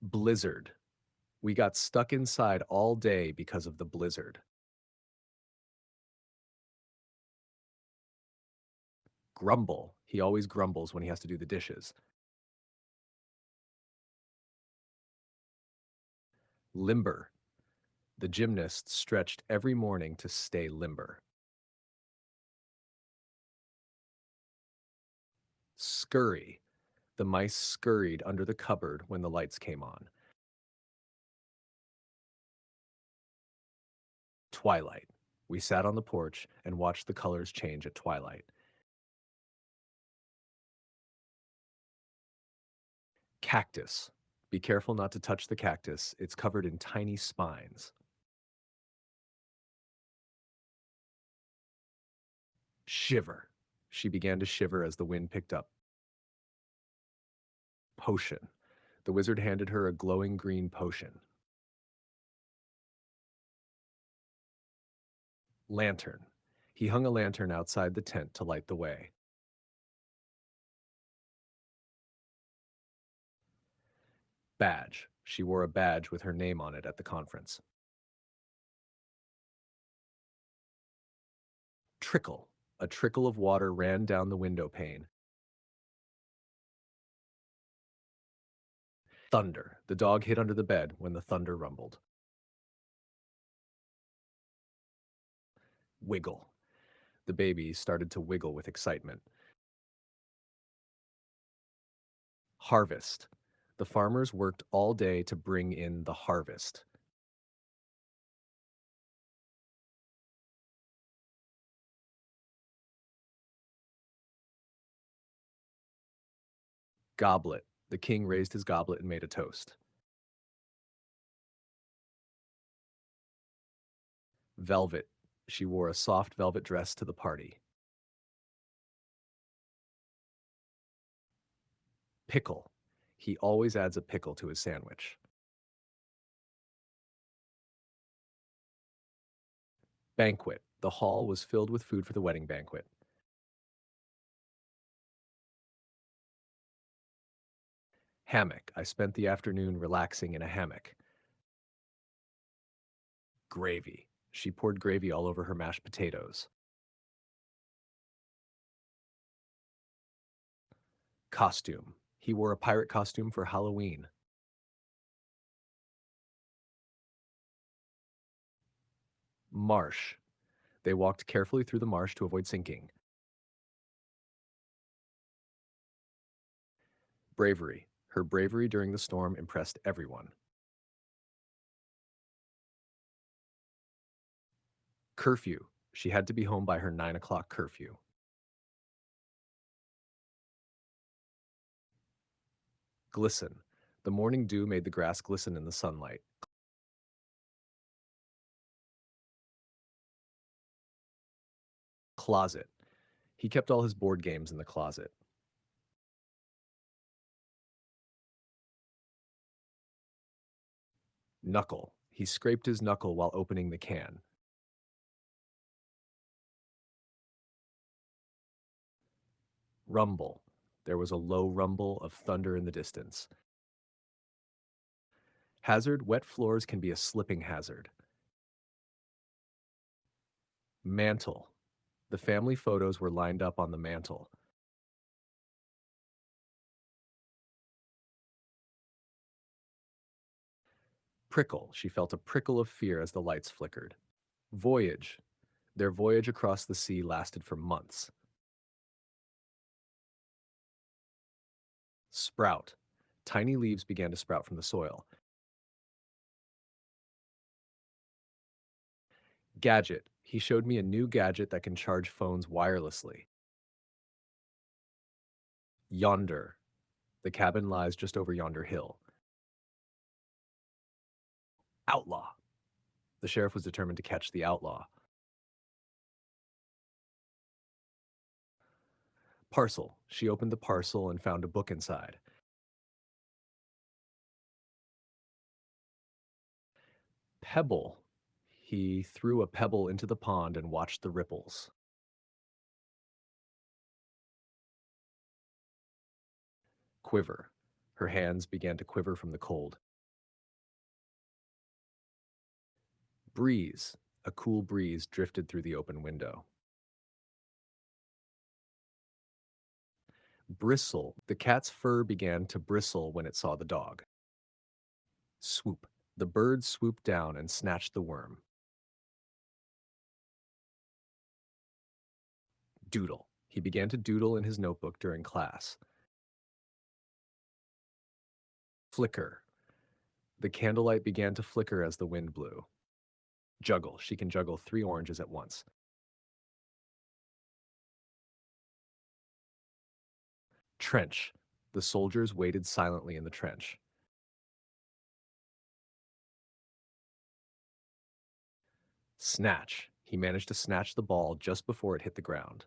Blizzard. We got stuck inside all day because of the blizzard. Grumble. He always grumbles when he has to do the dishes. Limber. The gymnast stretched every morning to stay limber. Scurry. The mice scurried under the cupboard when the lights came on. Twilight. We sat on the porch and watched the colors change at twilight. Cactus. Be careful not to touch the cactus. It's covered in tiny spines. Shiver. She began to shiver as the wind picked up. Potion. The wizard handed her a glowing green potion. Lantern. He hung a lantern outside the tent to light the way. Badge. She wore a badge with her name on it at the conference. Trickle. A trickle of water ran down the window pane. Thunder. The dog hid under the bed when the thunder rumbled. Wiggle. The baby started to wiggle with excitement. Harvest. The farmers worked all day to bring in the harvest. Goblet. The king raised his goblet and made a toast. Velvet. She wore a soft velvet dress to the party. Pickle. He always adds a pickle to his sandwich. Banquet. The hall was filled with food for the wedding banquet. Hammock. I spent the afternoon relaxing in a hammock. Gravy. She poured gravy all over her mashed potatoes. Costume. He wore a pirate costume for Halloween. Marsh. They walked carefully through the marsh to avoid sinking. Bravery. Her bravery during the storm impressed everyone. Curfew. She had to be home by her 9 o'clock curfew. Glisten. The morning dew made the grass glisten in the sunlight. Closet. He kept all his board games in the closet. Knuckle. He scraped his knuckle while opening the can. Rumble. There was a low rumble of thunder in the distance. Hazard. Wet floors can be a slipping hazard. Mantle. The family photos were lined up on the mantle. Prickle. She felt a prickle of fear as the lights flickered. Voyage. Their voyage across the sea lasted for months. Sprout. Tiny leaves began to sprout from the soil. Gadget. He showed me a new gadget that can charge phones wirelessly. Yonder. The cabin lies just over yonder hill. Outlaw. The sheriff was determined to catch the outlaw. Parcel. She opened the parcel and found a book inside. Pebble. He threw a pebble into the pond and watched the ripples. Quiver. Her hands began to quiver from the cold. Breeze. A cool breeze drifted through the open window. Bristle. The cat's fur began to bristle when it saw the dog. Swoop. The bird swooped down and snatched the worm. Doodle. He began to doodle in his notebook during class. Flicker. The candlelight began to flicker as the wind blew. Juggle. She can juggle 3 oranges at once. Trench. The soldiers waited silently in the trench. Snatch. He managed to snatch the ball just before it hit the ground.